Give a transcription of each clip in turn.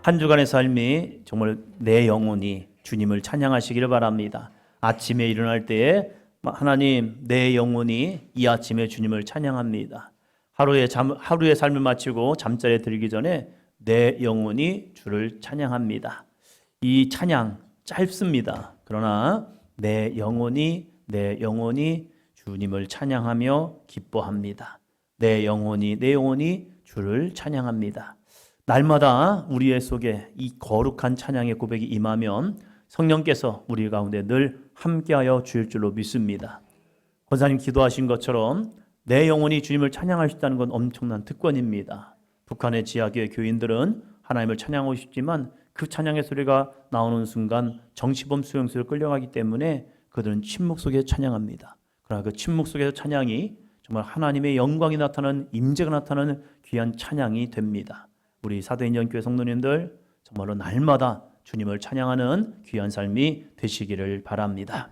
한 주간의 삶이 정말 내 영혼이 주님을 찬양하시기를 바랍니다. 아침에 일어날 때에 하나님, 내 영혼이 이 아침에 주님을 찬양합니다. 하루의 삶을 마치고 잠자리에 들기 전에 내 영혼이 주를 찬양합니다. 이 찬양 짧습니다. 그러나 내 영혼이 주님을 찬양하며 기뻐합니다. 내 영혼이 주를 찬양합니다. 날마다 우리의 속에 이 거룩한 찬양의 고백이 임하면 성령께서 우리 가운데 늘 함께하여 주실 줄로 믿습니다. 권사님 기도하신 것처럼 내 영혼이 주님을 찬양할 수 있다는 건 엄청난 특권입니다. 북한의 지하교회 교인들은 하나님을 찬양하고 싶지만 그 찬양의 소리가 나오는 순간 정치범 수용소에 끌려가기 때문에 그들은 침묵 속에 찬양합니다. 그러나 그 침묵 속에서 찬양이 정말 하나님의 영광이 나타나는, 임재가 나타나는 귀한 찬양이 됩니다. 우리 사도인전교회 성도님들 정말로 날마다 주님을 찬양하는 귀한 삶이 되시기를 바랍니다.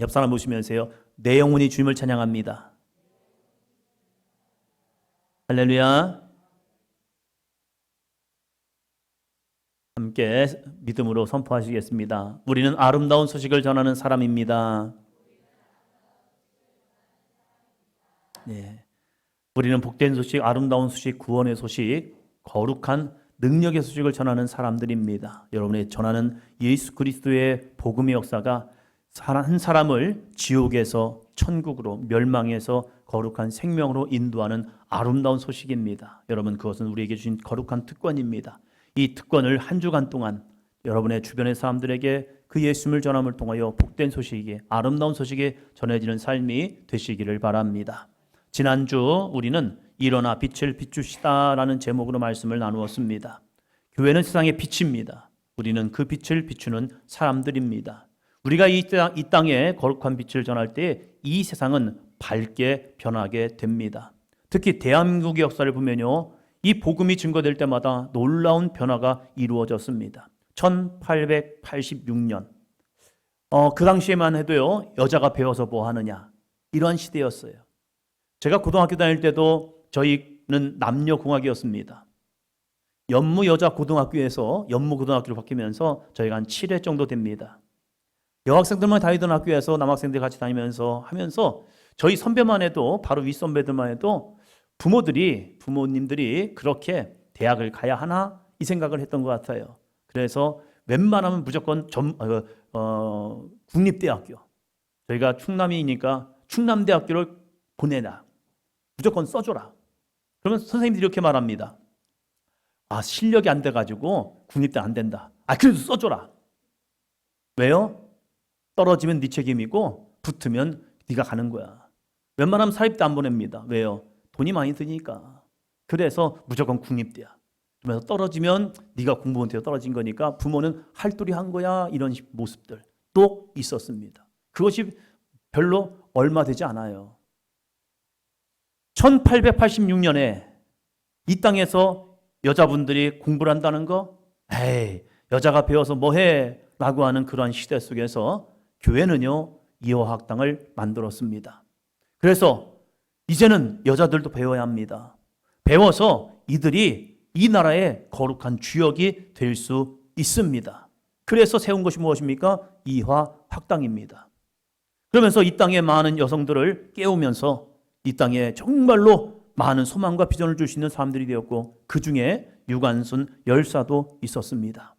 옆 사람 보시면서요, 내 영혼이 주님을 찬양합니다. 할렐루야. 함께 믿음으로 선포하시겠습니다. 우리는 아름다운 소식을 전하는 사람입니다. 네. 우리는 복된 소식, 아름다운 소식, 구원의 소식, 거룩한 능력의 소식을 전하는 사람들입니다. 여러분의 전하는 예수 그리스도의 복음의 역사가 한 사람을 지옥에서 천국으로, 멸망에서 거룩한 생명으로 인도하는 아름다운 소식입니다. 여러분, 그것은 우리에게 주신 거룩한 특권입니다. 이 특권을 한 주간 동안 여러분의 주변의 사람들에게 그 예수님을 전함을 통하여 복된 소식이, 아름다운 소식이 전해지는 삶이 되시기를 바랍니다. 지난주 우리는 일어나 빛을 비추시다라는 제목으로 말씀을 나누었습니다. 교회는 세상의 빛입니다. 우리는 그 빛을 비추는 사람들입니다. 우리가 이 땅에 거룩한 빛을 전할 때 이 세상은 밝게 변하게 됩니다. 특히 대한민국의 역사를 보면요, 이 복음이 증거될 때마다 놀라운 변화가 이루어졌습니다. 1886년 그 당시에만 해도요, 여자가 배워서 뭐 하느냐, 이런 시대였어요. 제가 고등학교 다닐 때도 저희는 남녀공학이었습니다. 연무여자고등학교에서 연무고등학교로 바뀌면서 저희가 한 7회 정도 됩니다. 여학생들만 다니던 학교에서 남학생들 같이 다니면서 하면서 저희 선배만 해도, 바로 윗선배들만 해도 부모님들이 그렇게 대학을 가야 하나 이 생각을 했던 것 같아요. 그래서 웬만하면 무조건 국립대학교, 저희가 충남이니까 충남대학교를 보내라, 무조건 써줘라. 그러면 선생님들이 이렇게 말합니다. 실력이 안 돼가지고 국립대 안 된다. 그래도 써줘라. 왜요? 떨어지면 네 책임이고 붙으면 네가 가는 거야. 웬만하면 사립대 안 보냅니다. 왜요? 돈이 많이 드니까. 그래서 무조건 국립대야. 그러면서 떨어지면 네가 공부 못해서 떨어진 거니까 부모는 할도리 한 거야. 이런 모습들 또 있었습니다. 그것이 별로 얼마 되지 않아요. 1886년에 이 땅에서 여자분들이 공부를 한다는 거, 여자가 배워서 뭐해? 라고 하는 그러한 시대 속에서 교회는요, 이화학당을 만들었습니다. 그래서 이제는 여자들도 배워야 합니다. 배워서 이들이 이 나라의 거룩한 주역이 될 수 있습니다. 그래서 세운 것이 무엇입니까? 이화학당입니다. 그러면서 이 땅에 많은 여성들을 깨우면서 이 땅에 정말로 많은 소망과 비전을 줄 수 있는 사람들이 되었고, 그 중에 유관순 열사도 있었습니다.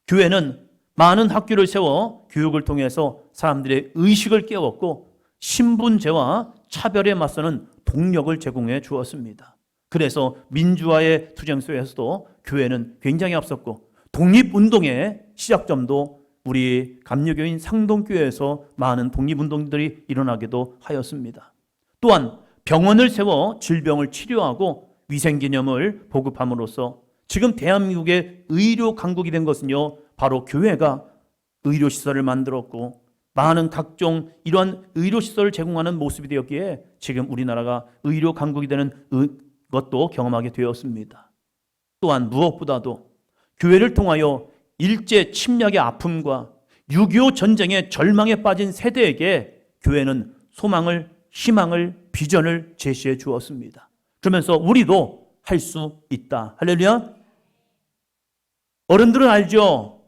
교회는 많은 학교를 세워 교육을 통해서 사람들의 의식을 깨웠고, 신분제와 차별에 맞서는 동력을 제공해 주었습니다. 그래서 민주화의 투쟁 속에서도 교회는 굉장히 앞섰고, 독립운동의 시작점도 우리 감리교인 상동교회에서 많은 독립운동들이 일어나기도 하였습니다. 또한 병원을 세워 질병을 치료하고 위생개념을 보급함으로써 지금 대한민국의 의료 강국이 된 것은요, 바로 교회가 의료시설을 만들었고 많은 각종 이러한 의료시설을 제공하는 모습이 되었기에 지금 우리나라가 의료 강국이 되는 것도 경험하게 되었습니다. 또한 무엇보다도 교회를 통하여 일제 침략의 아픔과 6.25 전쟁의 절망에 빠진 세대에게 교회는 소망을, 희망을, 비전을 제시해 주었습니다. 그러면서 우리도 할 수 있다. 할렐루야. 어른들은 알죠.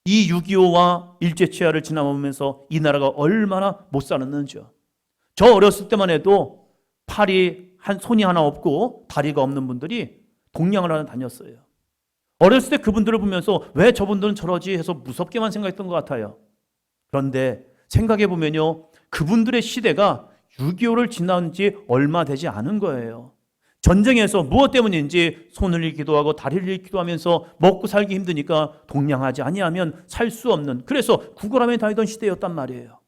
이 6.25와 일제치하를 지나보면서 이 나라가 얼마나 못 살았는지요. 저 어렸을 때만 해도 손이 하나 없고 다리가 없는 분들이 동양을 하나 다녔어요. 어렸을 때 그분들을 보면서 왜 저분들은 저러지 해서 무섭게만 생각했던 것 같아요. 그런데 생각해 보면요, 그분들의 시대가 6.25를 지난 지 얼마 되지 않은 거예요. 전쟁에서 무엇 때문인지 손을 잃기도 하고 다리를 잃기도 하면서 먹고 살기 힘드니까 동양하지 아니하면 살 수 없는, 그래서 구걸하며 다니던 시대였단 말이에요.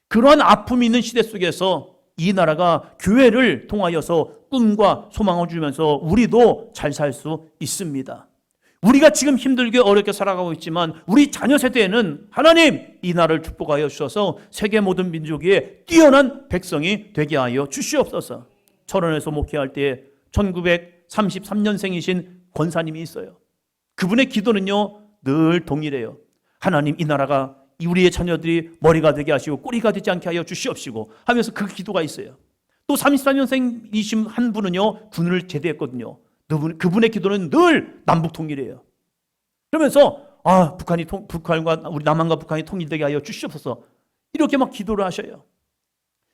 그러한 아픔이 있는 시대 속에서 이 나라가 교회를 통하여서 꿈과 소망을 주면서 우리도 잘 살 수 있습니다. 우리가 지금 힘들게 어렵게 살아가고 있지만 우리 자녀 세대에는 하나님 이 나라를 축복하여 주셔서 세계 모든 민족의 뛰어난 백성이 되게 하여 주시옵소서. 철원에서 목회할 때 1933년생이신 권사님이 있어요. 그분의 기도는요 늘 동일해요. 하나님 이 나라가 우리의 자녀들이 머리가 되게 하시고 꼬리가 되지 않게 하여 주시옵시고 하면서 그 기도가 있어요. 또 34년생이신 한 분은요 군을 제대했거든요. 그분의 기도는 늘 남북 통일이에요. 그러면서 북한과 우리 남한과 북한이 통일되게 하여 주시옵소서 이렇게 막 기도를 하셔요.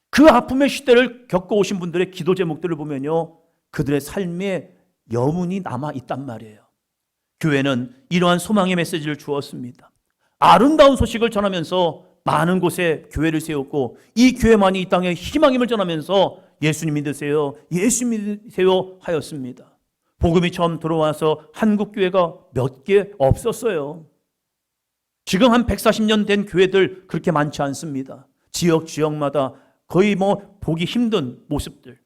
그 아픔의 시대를 겪어오신 분들의 기도 제목들을 보면요 그들의 삶에 여운이 남아 있단 말이에요. 교회는 이러한 소망의 메시지를 주었습니다. 아름다운 소식을 전하면서 많은 곳에 교회를 세웠고 이 교회만이 이 땅에 희망임을 전하면서 예수님 믿으세요, 예수 믿으세요 하였습니다. 복음이 처음 들어와서 한국 교회가 몇 개 없었어요. 지금 한 140년 된 교회들 그렇게 많지 않습니다. 지역마다 거의 보기 힘든 모습들.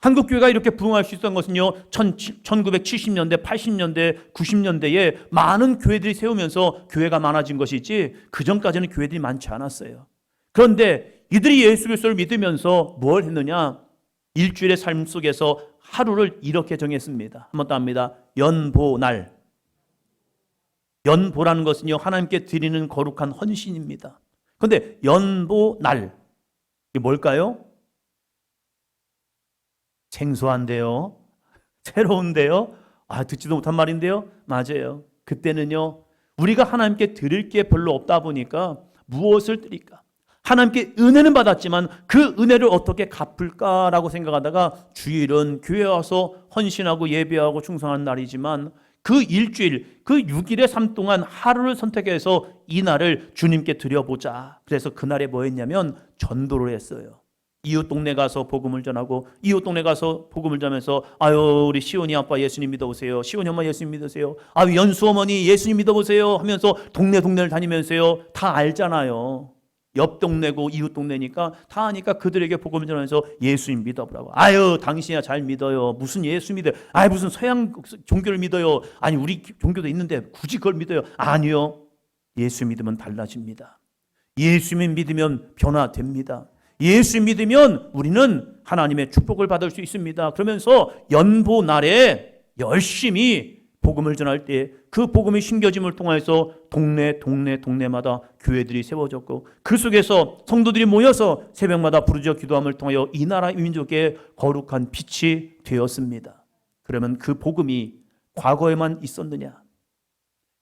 한국 교회가 이렇게 부흥할 수 있었던 것은요 1970년대, 80년대, 90년대에 많은 교회들이 세우면서 교회가 많아진 것이지 그 전까지는 교회들이 많지 않았어요. 그런데 이들이 예수 그리스도를 믿으면서 뭘 했느냐? 일주일의 삶 속에서 하루를 이렇게 정했습니다. 한 번 더 합니다. 연보날. 연보라는 것은요 하나님께 드리는 거룩한 헌신입니다. 그런데 연보날 이게 뭘까요? 생소한데요, 새로운데요, 듣지도 못한 말인데요. 맞아요. 그때는요 우리가 하나님께 드릴 게 별로 없다 보니까 무엇을 드릴까? 하나님께 은혜는 받았지만 그 은혜를 어떻게 갚을까라고 생각하다가 주일은 교회에 와서 헌신하고 예배하고 충성하는 날이지만 그 일주일, 그 6일의 삶 동안 하루를 선택해서 이 날을 주님께 드려보자. 그래서 그날에 뭐 했냐면 전도를 했어요. 이웃 동네 가서 복음을 전하고 이웃 동네 가서 복음을 전하면서 우리 시온이 아빠 예수님 믿어보세요, 시온이 엄마 예수님 믿으세요, 연수 어머니 예수님 믿어보세요 하면서 동네를 다니면서요 다 알잖아요. 옆 동네고 이웃 동네니까 다 아니까 그들에게 복음을 전하면서 예수님 믿어보라고. 당신이야 잘 믿어요. 무슨 예수 믿어요? 무슨 서양 종교를 믿어요? 우리 종교도 있는데 굳이 그걸 믿어요? 아니요. 예수 믿으면 달라집니다. 예수 믿으면 변화됩니다. 예수 믿으면 우리는 하나님의 축복을 받을 수 있습니다. 그러면서 연보 날에 열심히 복음을 전할 때 그 복음의 심겨짐을 통해서 동네마다 교회들이 세워졌고 그 속에서 성도들이 모여서 새벽마다 부르짖어 기도함을 통하여 이 나라 민족의 거룩한 빛이 되었습니다. 그러면 그 복음이 과거에만 있었느냐?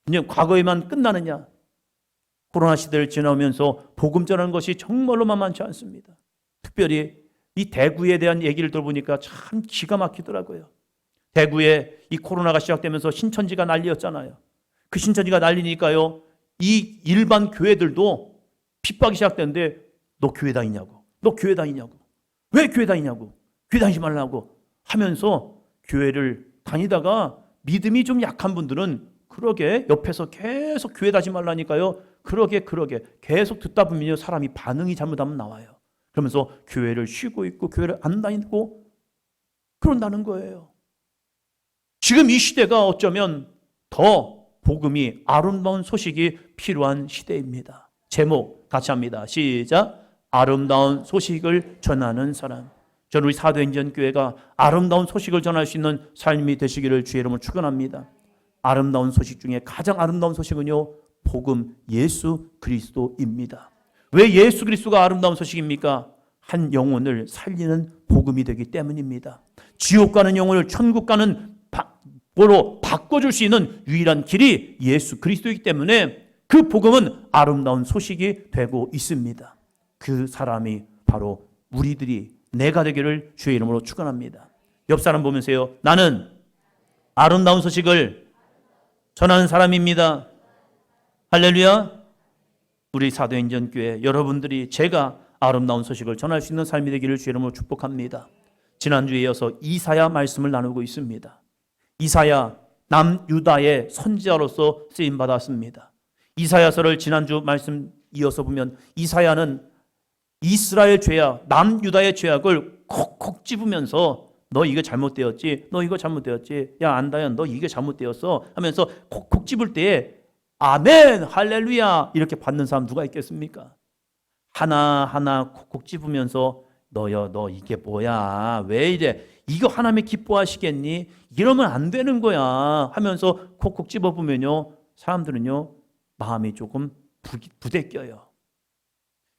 그냥 과거에만 끝나느냐? 코로나 시대를 지나오면서 복음 전하는 것이 정말로 만만치 않습니다. 특별히 이 대구에 대한 얘기를 들어보니까 참 기가 막히더라고요. 대구에 이 코로나가 시작되면서 신천지가 난리였잖아요. 그 신천지가 난리니까요 이 일반 교회들도 핍박이 시작되는데 너 교회 다니냐고, 너 교회 다니냐고, 왜 교회 다니냐고, 교회 다니지 말라고 하면서 교회를 다니다가 믿음이 좀 약한 분들은 그러게 옆에서 계속 교회 다니지 말라니까요 그러게 계속 듣다 보면요 사람이 반응이 잘못하면 나와요. 그러면서 교회를 쉬고 있고 교회를 안 다니고 그런다는 거예요. 지금 이 시대가 어쩌면 더 복음이 아름다운 소식이 필요한 시대입니다. 제목 같이 합니다. 시작. 아름다운 소식을 전하는 사람. 저는 우리 사도행전교회가 아름다운 소식을 전할 수 있는 삶이 되시기를 주의 이름으로 축원합니다. 아름다운 소식 중에 가장 아름다운 소식은요 복음 예수 그리스도입니다. 왜 예수 그리스도가 아름다운 소식입니까? 한 영혼을 살리는 복음이 되기 때문입니다. 지옥 가는 영혼을 천국 가는 로 바꿔줄 수 있는 유일한 길이 예수 그리스도이기 때문에 그 복음은 아름다운 소식이 되고 있습니다. 그 사람이 바로 우리들이 내가 되기를 주의 이름으로 축원합니다. 옆 사람 보면서요. 나는 아름다운 소식을 전하는 사람입니다. 할렐루야. 우리 사도행전교회 여러분들이 제가 아름다운 소식을 전할 수 있는 삶이 되기를 주의 이름으로 축복합니다. 지난주에 이어서 이사야 말씀을 나누고 있습니다. 이사야 남유다의 선지자로서 쓰임받았습니다. 이사야서를 지난주 말씀 이어서 보면 이사야는 이스라엘 죄악, 남유다의 죄악을 콕콕 집으면서 너 이거 잘못되었지, 너 이거 잘못되었지, 야 안다연 너 이게 잘못되었어 하면서 콕콕 집을 때에 아멘 할렐루야 이렇게 받는 사람 누가 있겠습니까? 하나하나 콕콕 집으면서 너여 너 이게 뭐야 왜 이래 이거 하나님이 기뻐하시겠니 이러면 안 되는 거야 하면서 콕콕 집어보면요 사람들은요 마음이 조금 부대껴요.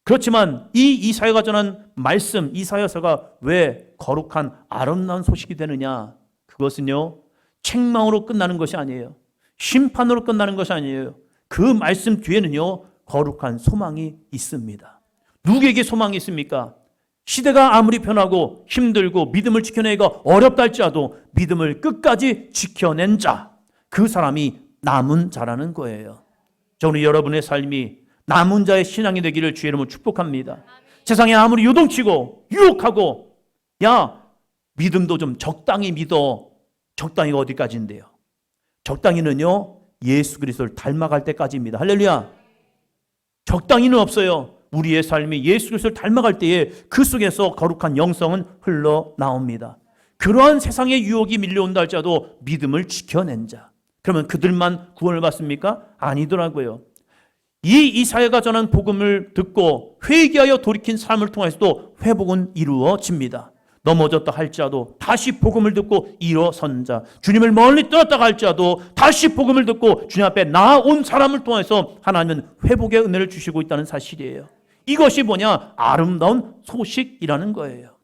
그렇지만 이 이사야가 전한 말씀 이사야서가 왜 거룩한 아름다운 소식이 되느냐 그것은요 책망으로 끝나는 것이 아니에요. 심판으로 끝나는 것이 아니에요. 그 말씀 뒤에는요 거룩한 소망이 있습니다. 누구에게 소망이 있습니까? 시대가 아무리 변하고 힘들고 믿음을 지켜내기가 어렵다 할지라도 믿음을 끝까지 지켜낸 자, 그 사람이 남은 자라는 거예요. 저는 여러분의 삶이 남은 자의 신앙이 되기를 주의 이름으로 축복합니다. 세상에 아무리 요동치고 유혹하고 야 믿음도 좀 적당히 믿어. 적당히가 어디까지인데요? 적당히는요 예수 그리스도를 닮아갈 때까지입니다. 할렐루야. 적당히는 없어요. 우리의 삶이 예수 그리스도를 닮아갈 때에 그 속에서 거룩한 영성은 흘러나옵니다. 그러한 세상의 유혹이 밀려온다 할지라도 믿음을 지켜낸 자. 그러면 그들만 구원을 받습니까? 아니더라고요. 이 이사야가 전한 복음을 듣고 회개하여 돌이킨 삶을 통해서도 회복은 이루어집니다. 넘어졌다 할지라도 다시 복음을 듣고 일어선 자, 주님을 멀리 떠났다가 할지라도 다시 복음을 듣고 주님 앞에 나아온 사람을 통해서 하나님은 회복의 은혜를 주시고 있다는 사실이에요. 이것이 뭐냐? 아름다운 소식이라는 거예요.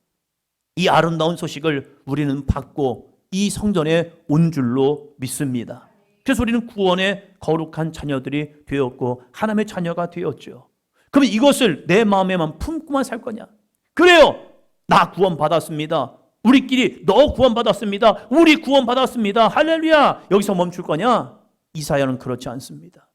이 아름다운 소식을 우리는 받고 이 성전에 온 줄로 믿습니다. 그래서 우리는 구원의 거룩한 자녀들이 되었고 하나님의 자녀가 되었죠. 그러면 이것을 내 마음에만 품고만 살 거냐? 그래요. 나 구원받았습니다. 우리끼리 너 구원받았습니다. 우리 구원받았습니다. 할렐루야. 여기서 멈출 거냐? 이사야는 그렇지 않습니다.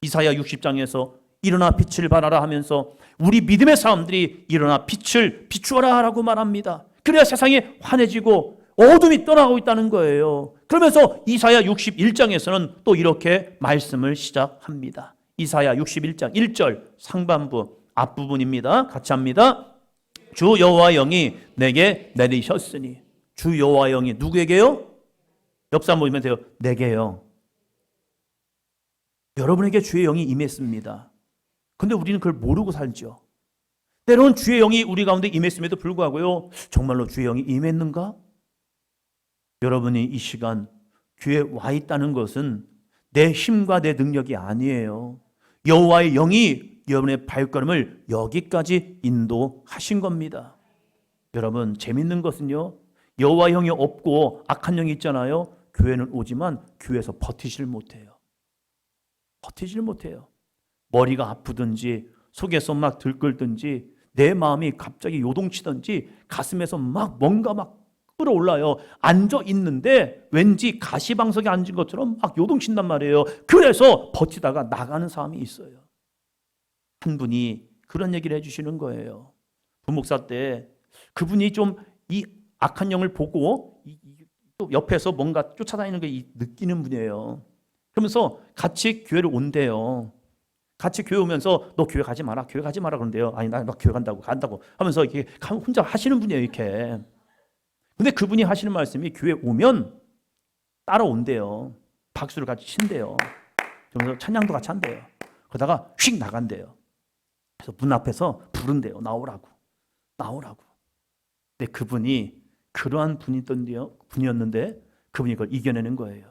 이사야 60장에서 일어나 빛을 발하라 하면서 우리 믿음의 사람들이 일어나 빛을 비추어라 라고 말합니다. 그래야 세상이 환해지고 어둠이 떠나고 있다는 거예요. 그러면서 이사야 61장에서는 또 이렇게 말씀을 시작합니다. 이사야 61장 1절 상반부 앞부분입니다. 같이 합니다. 주 여호와 영이 내게 내리셨으니. 주 여호와 영이 누구에게요? 옆 사람 보시면 돼요. 내게요. 여러분에게 주의 영이 임했습니다. 근데 우리는 그걸 모르고 살죠. 때로는 주의 영이 우리 가운데 임했음에도 불구하고요. 정말로 주의 영이 임했는가? 여러분이 이 시간 교회에 와 있다는 것은 내 힘과 내 능력이 아니에요. 여호와의 영이 여러분의 발걸음을 여기까지 인도하신 겁니다. 여러분 재밌는 것은요. 여호와의 영이 없고 악한 영이 있잖아요. 교회는 오지만 교회에서 버티질 못해요. 버티질 못해요. 머리가 아프든지 속에서 막 들끓든지 내 마음이 갑자기 요동치든지 가슴에서 막 뭔가 막 끌어올라요. 앉아 있는데 왠지 가시방석에 앉은 것처럼 막 요동친단 말이에요. 그래서 버티다가 나가는 사람이 있어요. 한 분이 그런 얘기를 해주시는 거예요. 부목사 때 그분이 좀 이 악한 영을 보고 또 옆에서 뭔가 쫓아다니는 게 느끼는 분이에요. 그러면서 같이 교회를 온대요. 같이 교회 오면서 너 교회 가지 마라, 교회 가지 마라 그런대요. 아니 나 교회 간다고 하면서 이렇게 혼자 하시는 분이에요. 이렇게. 근데 그분이 하시는 말씀이 교회 오면 따라온대요. 박수를 같이 친대요. 그러면서 찬양도 같이 한대요. 그러다가 휙 나간대요. 그래서 문 앞에서 부른대요. 나오라고. 근데 그분이 그러한 분이었는데 그분이 그걸 이겨내는 거예요.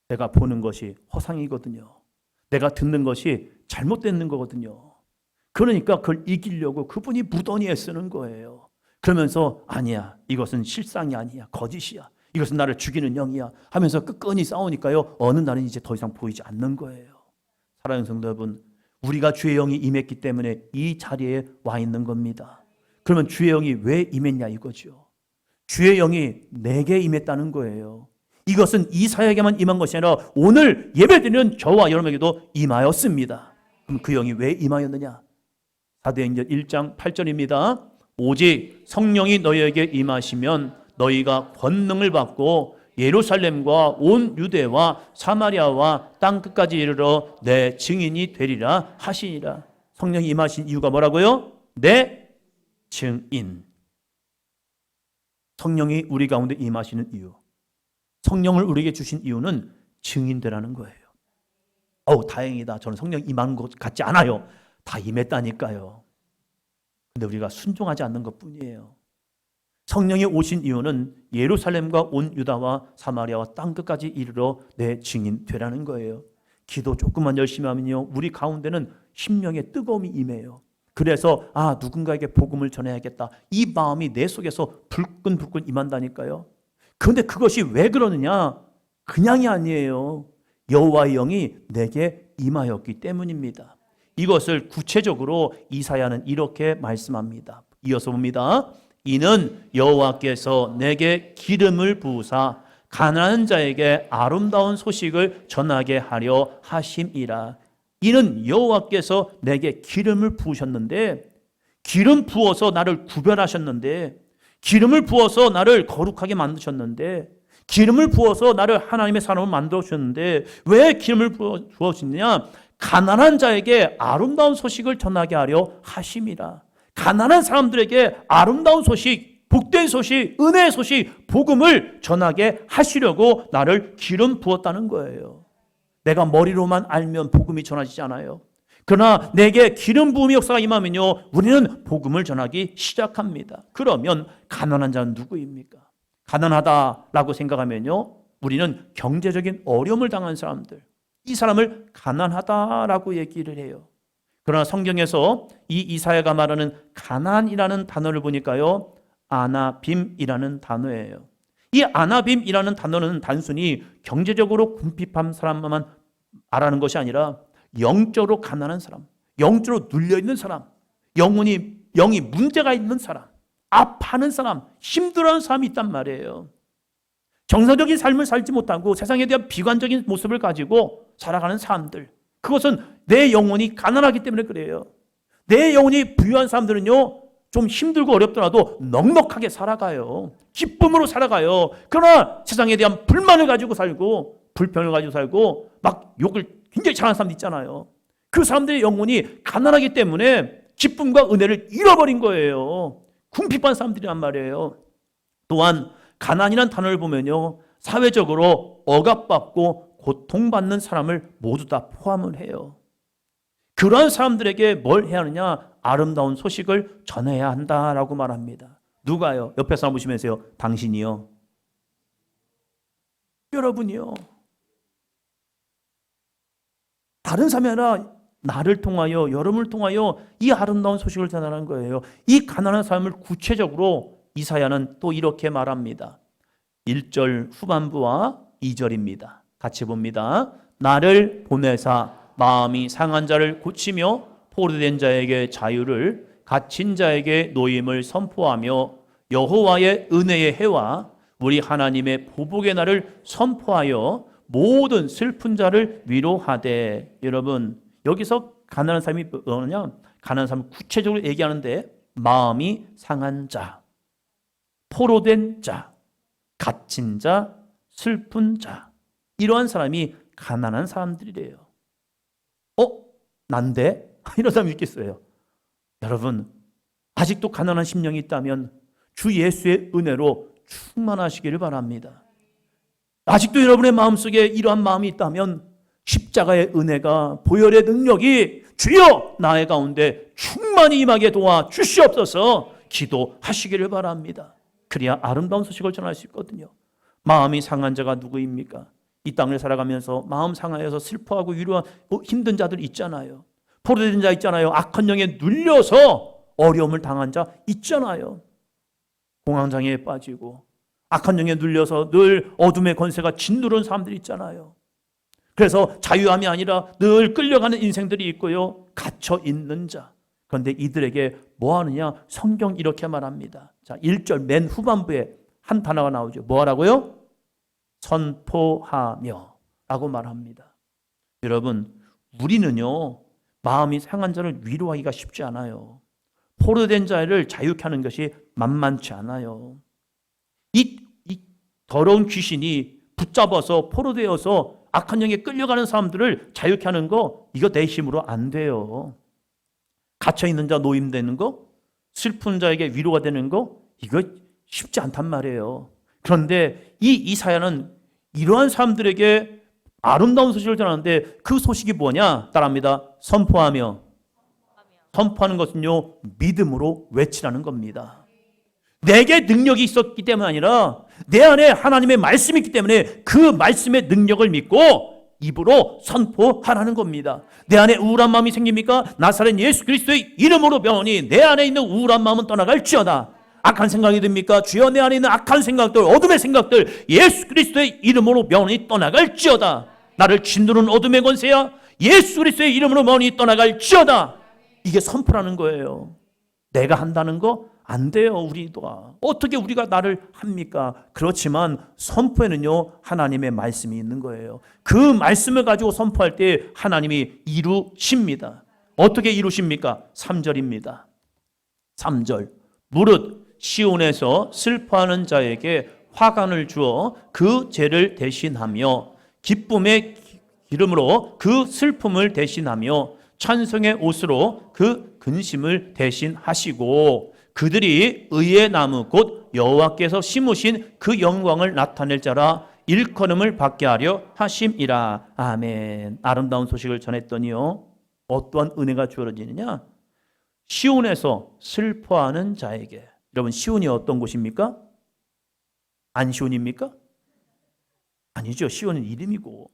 내가 보는 것이 허상이거든요. 내가 듣는 것이 잘못된 거거든요. 그러니까 그걸 이기려고 그분이 무던히 애쓰는 거예요. 그러면서 아니야, 이것은 실상이 아니야, 거짓이야. 이것은 나를 죽이는 영이야 하면서 끝까지 싸우니까요, 어느 날은 이제 더 이상 보이지 않는 거예요. 사랑하는 성도 여러분, 우리가 주의 영이 임했기 때문에 이 자리에 와 있는 겁니다. 그러면 주의 영이 왜 임했냐 이거죠. 주의 영이 내게 임했다는 거예요. 이것은 이사야에게만 임한 것이 아니라 오늘 예배드리는 저와 여러분에게도 임하였습니다. 그럼 그 영이 왜 임하였느냐? 사도행전 1장 8절입니다. 오직 성령이 너희에게 임하시면 너희가 권능을 받고 예루살렘과 온 유대와 사마리아와 땅 끝까지 이르러 내 증인이 되리라 하시니라. 성령이 임하신 이유가 뭐라고요? 내 증인. 성령이 우리 가운데 임하시는 이유, 성령을 우리에게 주신 이유는 증인되라는 거예요. 다행이다. 저는 성령 임하는 것 같지 않아요. 다 임했다니까요. 근데 우리가 순종하지 않는 것뿐이에요. 성령이 오신 이유는 예루살렘과 온 유다와 사마리아와 땅 끝까지 이르러 내 증인 되라는 거예요. 기도 조금만 열심히 하면요, 우리 가운데는 심령의 뜨거움이 임해요. 그래서 누군가에게 복음을 전해야겠다, 이 마음이 내 속에서 불끈불끈 임한다니까요. 그런데 그것이 왜 그러느냐? 그냥이 아니에요. 여호와의 영이 내게 임하였기 때문입니다. 이것을 구체적으로 이사야는 이렇게 말씀합니다. 이어서 봅니다. 이는 여호와께서 내게 기름을 부으사 가난한 자에게 아름다운 소식을 전하게 하려 하심이라. 이는 여호와께서 내게 기름을 부으셨는데, 기름 부어서 나를 구별하셨는데, 기름을 부어서 나를 거룩하게 만드셨는데, 기름을 부어서 나를 하나님의 사람으로 만들어 주셨는데, 왜 기름을 부어주셨느냐? 가난한 자에게 아름다운 소식을 전하게 하려 하심이라. 가난한 사람들에게 아름다운 소식, 복된 소식, 은혜의 소식, 복음을 전하게 하시려고 나를 기름 부었다는 거예요. 내가 머리로만 알면 복음이 전하지지 않아요. 그러나 내게 기름 부음의 역사가 임하면요, 우리는 복음을 전하기 시작합니다. 그러면 가난한 자는 누구입니까? 가난하다라고 생각하면요, 우리는 경제적인 어려움을 당한 사람들, 이 사람을 가난하다라고 얘기를 해요. 그러나 성경에서 이 이사야가 말하는 가난이라는 단어를 보니까요, 아나빔이라는 단어예요. 이 아나빔이라는 단어는 단순히 경제적으로 궁핍한 사람만 말하는 것이 아니라 영적으로 가난한 사람, 영적으로 눌려있는 사람, 영이 문제가 있는 사람, 아파하는 사람, 힘들어하는 사람이 있단 말이에요. 정상적인 삶을 살지 못하고 세상에 대한 비관적인 모습을 가지고 살아가는 사람들, 그것은 내 영혼이 가난하기 때문에 그래요. 내 영혼이 부유한 사람들은요, 좀 힘들고 어렵더라도 넉넉하게 살아가요. 기쁨으로 살아가요. 그러나 세상에 대한 불만을 가지고 살고 불평을 가지고 살고 막 욕을 굉장히 잘하는 사람들 있잖아요. 그 사람들의 영혼이 가난하기 때문에 기쁨과 은혜를 잃어버린 거예요. 궁핍한 사람들이란 말이에요. 또한 가난이라는 단어를 보면요, 사회적으로 억압받고 고통받는 사람을 모두 다 포함을 해요. 그러한 사람들에게 뭘 해야 하느냐? 아름다운 소식을 전해야 한다라고 말합니다. 누가요? 옆에 사람 보시면서요, 당신이요, 여러분이요. 다른 사람이 아니라 나를 통하여, 여러분을 통하여 이 아름다운 소식을 전하는 거예요. 이 가난한 사람을 구체적으로 이사야는 또 이렇게 말합니다. 1절 후반부와 2절입니다. 같이 봅니다. 나를 보내사 마음이 상한 자를 고치며 포로된 자에게 자유를, 갇힌 자에게 노임을 선포하며 여호와의 은혜의 해와 우리 하나님의 보복의 날을 선포하여 모든 슬픈 자를 위로하되. 여러분, 여기서 가난한 사람이 뭐냐? 가난한 사람을 구체적으로 얘기하는데, 마음이 상한 자, 포로된 자, 갇힌 자, 슬픈 자, 이러한 사람이 가난한 사람들이래요. 난데? 이런 사람이 있겠어요. 여러분, 아직도 가난한 심령이 있다면 주 예수의 은혜로 충만하시기를 바랍니다. 아직도 여러분의 마음속에 이러한 마음이 있다면 십자가의 은혜가, 보혈의 능력이 주여 나의 가운데 충만히 임하게 도와 주시옵소서 기도하시기를 바랍니다. 그래야 아름다운 소식을 전할 수 있거든요. 마음이 상한 자가 누구입니까? 이 땅을 살아가면서 마음 상하여서 슬퍼하고 위로한 힘든 자들 있잖아요. 포로된 자 있잖아요. 악한 영에 눌려서 어려움을 당한 자 있잖아요. 공황장애에 빠지고 악한 영에 눌려서 늘 어둠의 권세가 짓누르는 사람들이 있잖아요. 그래서 자유함이 아니라 늘 끌려가는 인생들이 있고요. 갇혀 있는 자. 그런데 이들에게 뭐 하느냐? 성경 이렇게 말합니다. 자, 1절 맨 후반부에 한 단어가 나오죠. 뭐 하라고요? 선포하며 라고 말합니다. 여러분, 우리는요, 마음이 상한 자를 위로하기가 쉽지 않아요. 포로된 자를 자유케 하는 것이 만만치 않아요. 이 더러운 귀신이 붙잡아서 포로되어서 악한 영에 끌려가는 사람들을 자유케 하는 거, 이거 내 힘으로 안 돼요. 갇혀있는 자 노임되는 거, 슬픈 자에게 위로가 되는 거, 이거 쉽지 않단 말이에요. 그런데 이 이사야는 이러한 사람들에게 아름다운 소식을 전하는데 그 소식이 뭐냐? 따라합니다. 선포하며. 선포하는 것은요, 믿음으로 외치라는 겁니다. 내게 능력이 있었기 때문이 아니라 내 안에 하나님의 말씀이 있기 때문에 그 말씀의 능력을 믿고 입으로 선포하라는 겁니다. 내 안에 우울한 마음이 생깁니까? 나사렛 예수 그리스도의 이름으로 명하니 내 안에 있는 우울한 마음은 떠나갈지어다. 악한 생각이 듭니까? 주여 내 안에 있는 악한 생각들, 어둠의 생각들 예수 그리스도의 이름으로 명하니 떠나갈지어다. 나를 짓누르는 어둠의 권세야 예수 그리스도의 이름으로 명하니 떠나갈지어다. 이게 선포라는 거예요. 내가 한다는 거 안 돼요. 우리도 어떻게 우리가 나를 합니까? 그렇지만 선포에는요, 하나님의 말씀이 있는 거예요. 그 말씀을 가지고 선포할 때 하나님이 이루십니다. 어떻게 이루십니까? 3절입니다. 3절. 무릇 시온에서 슬퍼하는 자에게 화관을 주어 그 죄를 대신하며 기쁨의 기름으로 그 슬픔을 대신하며 찬송의 옷으로 그 근심을 대신하시고 그들이 의의 나무 곧 여호와께서 심으신 그 영광을 나타낼 자라 일컬음을 받게 하려 하심이라. 아멘. 아름다운 소식을 전했더니요, 어떠한 은혜가 주어지느냐? 시온에서 슬퍼하는 자에게. 여러분, 시온이 어떤 곳입니까? 안시온입니까? 아니죠. 시온은 이름이고,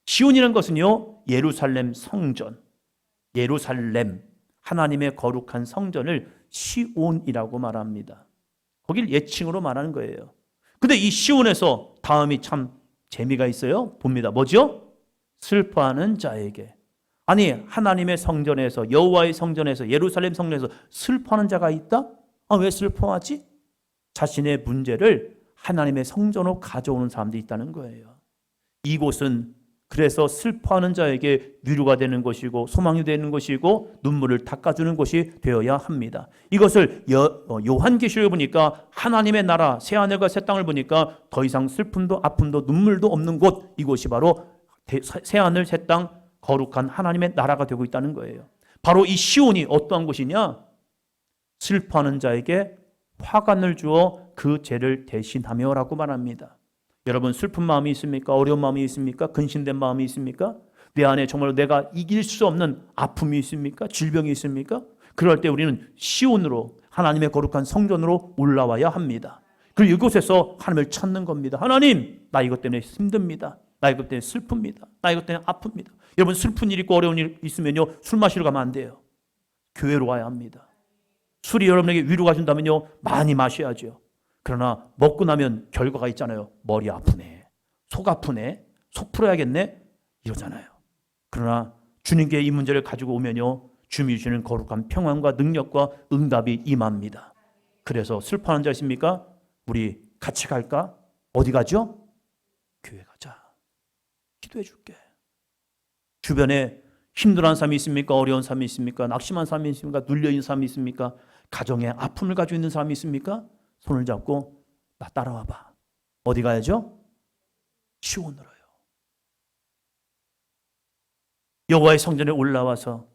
시온이라는 것은요, 예루살렘 성전, 예루살렘 하나님의 거룩한 성전을 시온이라고 말합니다. 거길 예칭으로 말하는 거예요. 근데 이 시온에서 다음이 참 재미가 있어요. 봅니다. 뭐죠? 슬퍼하는 자에게. 아니, 하나님의 성전에서, 여호와의 성전에서, 예루살렘 성전에서 슬퍼하는 자가 있다? 왜 슬퍼하지? 자신의 문제를 하나님의 성전으로 가져오는 사람들이 있다는 거예요. 이곳은 그래서 슬퍼하는 자에게 위로가 되는 것이고 소망이 되는 것이고 눈물을 닦아주는 곳이 되어야 합니다. 이것을 요한계시록을 보니까 하나님의 나라 새하늘과 새 땅을 보니까 더 이상 슬픔도 아픔도 눈물도 없는 곳, 이곳이 바로 새하늘 새 땅 거룩한 하나님의 나라가 되고 있다는 거예요. 바로 이 시온이 어떠한 곳이냐? 슬퍼하는 자에게 화관을 주어 그 죄를 대신하며 라고 말합니다. 여러분, 슬픈 마음이 있습니까? 어려운 마음이 있습니까? 근심된 마음이 있습니까? 내 안에 정말 내가 이길 수 없는 아픔이 있습니까? 질병이 있습니까? 그럴 때 우리는 시온으로, 하나님의 거룩한 성전으로 올라와야 합니다. 그리고 이곳에서 하나님을 찾는 겁니다. 하나님, 나 이것 때문에 힘듭니다. 나 이것 때문에 슬픕니다. 나 이것 때문에 아픕니다. 여러분, 슬픈 일 있고 어려운 일 있으면요, 술 마시러 가면 안 돼요. 교회로 와야 합니다. 술이 여러분에게 위로가 준다면요, 많이 마셔야죠. 그러나 먹고 나면 결과가 있잖아요. 머리 아프네, 속 아프네, 속 풀어야겠네, 이러잖아요. 그러나 주님께 이 문제를 가지고 오면요, 주님이 주시는 거룩한 평안과 능력과 응답이 임합니다. 그래서 슬퍼하는 자 있습니까? 우리 같이 갈까? 어디 가죠? 교회 가자. 기도해 줄게. 주변에 힘들어하는 사람이 있습니까? 어려운 사람이 있습니까? 낙심한 사람이 있습니까? 눌려있는 사람이 있습니까? 가정에 아픔을 가지고 있는 사람이 있습니까? 손을 잡고 나 따라와 봐. 어디 가야죠? 시온으로요. 여호와의 성전에 올라와서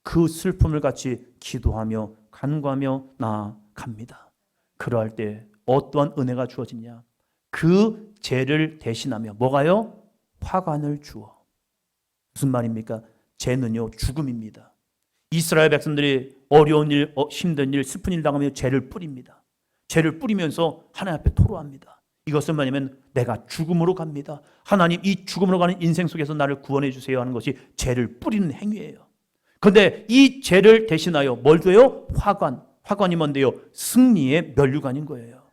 그 슬픔을 같이 기도하며 간구하며 나아갑니다. 그러할 때 어떠한 은혜가 주어지냐? 그 죄를 대신하며 뭐가요? 화관을 주어. 무슨 말입니까? 죄는요, 죽음입니다. 이스라엘 백성들이 어려운 일, 힘든 일, 슬픈 일 당하며 죄를 뿌립니다. 죄를 뿌리면서 하나님 앞에 토로합니다. 이것은 뭐냐면 내가 죽음으로 갑니다. 하나님, 이 죽음으로 가는 인생 속에서 나를 구원해 주세요 하는 것이 죄를 뿌리는 행위예요. 그런데 이 죄를 대신하여 뭘 줘요? 화관. 화관이 뭔데요? 승리의 면류관인 거예요.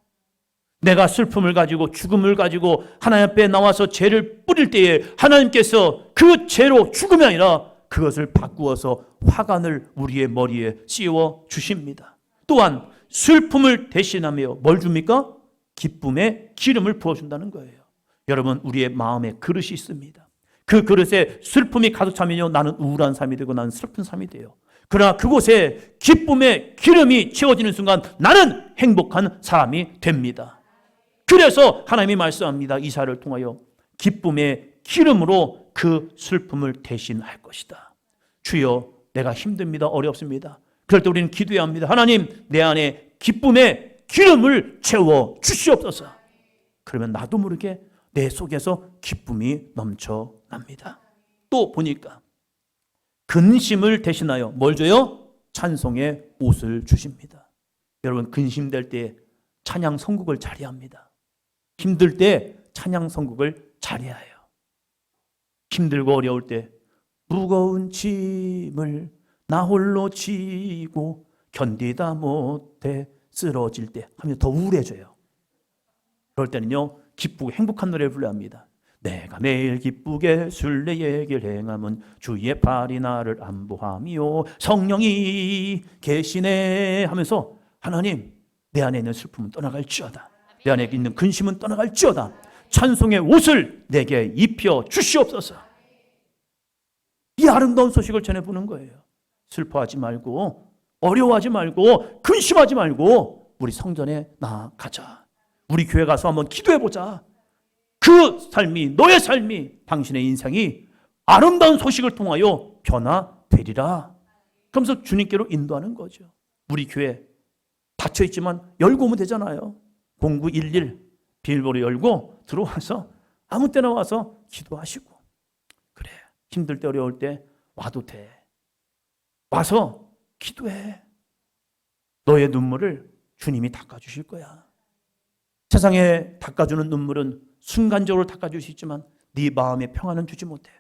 내가 슬픔을 가지고 죽음을 가지고 하나님 앞에 나와서 죄를 뿌릴 때에 하나님께서 그 죄로 죽음이 아니라 그것을 바꾸어서 화관을 우리의 머리에 씌워 주십니다. 또한 슬픔을 대신하며 뭘 줍니까? 기쁨의 기름을 부어준다는 거예요. 여러분, 우리의 마음에 그릇이 있습니다. 그 그릇에 슬픔이 가득 차면요, 나는 우울한 삶이 되고 나는 슬픈 삶이 돼요. 그러나 그곳에 기쁨의 기름이 채워지는 순간 나는 행복한 사람이 됩니다. 그래서 하나님이 말씀합니다. 이사야를 통하여 기쁨의 기름으로 그 슬픔을 대신할 것이다. 주여, 내가 힘듭니다. 어렵습니다. 그럴 때 우리는 기도해야 합니다. 하나님, 내 안에 기쁨의 기름을 채워 주시옵소서. 그러면 나도 모르게 내 속에서 기쁨이 넘쳐납니다. 또 보니까 근심을 대신하여 뭘 줘요? 찬송의 옷을 주십니다. 여러분, 근심될 때 찬양 선곡을 잘해야 합니다. 힘들 때 찬양 선곡을 잘해야 해요. 힘들고 어려울 때 무거운 짐을 나 홀로 지고 견디다 못해 쓰러질 때 하면 더 우울해져요. 그럴 때는요, 기쁘고 행복한 노래를 불러야 합니다. 내가 매일 기쁘게 순례의 길 행함은 주의 팔이 나를 안보하며 성령이 계시네 하면서 하나님, 내 안에 있는 슬픔은 떠나갈지어다. 내 안에 있는 근심은 떠나갈지어다. 찬송의 옷을 내게 입혀 주시옵소서. 이 아름다운 소식을 전해보는 거예요. 슬퍼하지 말고 어려워하지 말고 근심하지 말고 우리 성전에 나가자. 우리 교회 가서 한번 기도해보자. 그 삶이, 너의 삶이, 당신의 인생이 아름다운 소식을 통하여 변화되리라. 그러면서 주님께로 인도하는 거죠. 우리 교회 닫혀있지만 열고 오면 되잖아요. 0911 비밀번호 열고 들어와서 아무 때나 와서 기도하시고, 그래, 힘들 때 어려울 때 와도 돼. 와서 기도해. 너의 눈물을 주님이 닦아주실 거야. 세상에 닦아주는 눈물은 순간적으로 닦아줄 수 있지만 네 마음에 평안은 주지 못해.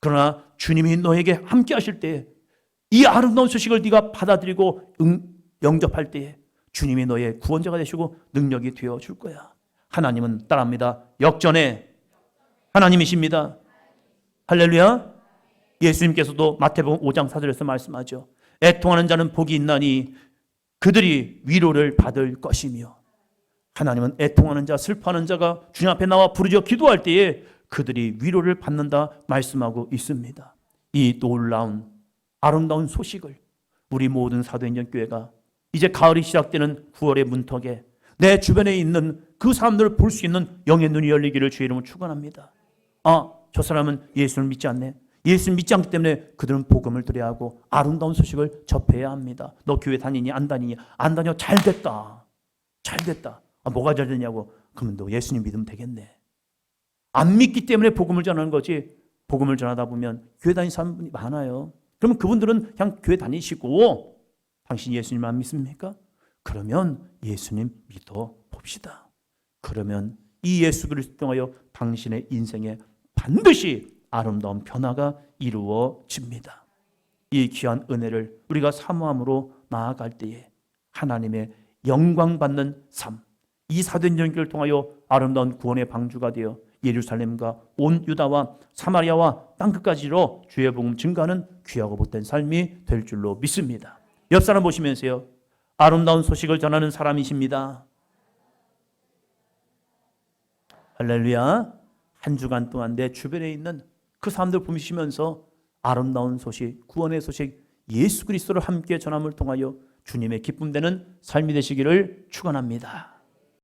그러나 주님이 너에게 함께 하실 때 이 아름다운 소식을 네가 받아들이고 영접할 때에 주님이 너의 구원자가 되시고 능력이 되어줄 거야. 하나님은 따라합니다. 역전의 하나님이십니다. 할렐루야. 예수님께서도 마태복음 5장 4절에서 말씀하죠. 애통하는 자는 복이 있나니 그들이 위로를 받을 것이며. 하나님은 애통하는 자, 슬퍼하는 자가 주님 앞에 나와 부르짖어 기도할 때에 그들이 위로를 받는다 말씀하고 있습니다. 이 놀라운 아름다운 소식을 우리 모든 사도행전 교회가 이제 가을이 시작되는 9월의 문턱에 내 주변에 있는 그 사람들을 볼 수 있는 영의 눈이 열리기를 주의 이름으로 축원합니다. 아, 저 사람은 예수를 믿지 않네. 예수를 믿지 않기 때문에 그들은 복음을 드려야 하고 아름다운 소식을 접해야 합니다. 너 교회 다니니 안 다니니? 안 다녀. 잘 됐다. 잘 됐다. 아, 뭐가 잘 됐냐고. 그러면 너 예수님 믿으면 되겠네. 안 믿기 때문에 복음을 전하는 거지. 복음을 전하다 보면 교회 다니는 사람들이 많아요. 그러면 그분들은 그냥 교회 다니시고 당신 예수님 안 믿습니까? 그러면 예수님 믿어 봅시다. 그러면 이 예수 그리스도 통하여 당신의 인생에 반드시 아름다운 변화가 이루어집니다. 이 귀한 은혜를 우리가 사모함으로 나아갈 때에 하나님의 영광 받는 삶, 이 사도행전을 통하여 아름다운 구원의 방주가 되어 예루살렘과 온 유다와 사마리아와 땅끝까지로 주의 복음 증가하는 귀하고 복된 삶이 될 줄로 믿습니다. 옆 사람 보시면서요, 아름다운 소식을 전하는 사람이십니다. 할렐루야. 한 주간 동안 내 주변에 있는 그 사람들 보시면서 아름다운 소식, 구원의 소식, 예수 그리스도를 함께 전함을 통하여 주님의 기쁨 되는 삶이 되시기를 축원합니다.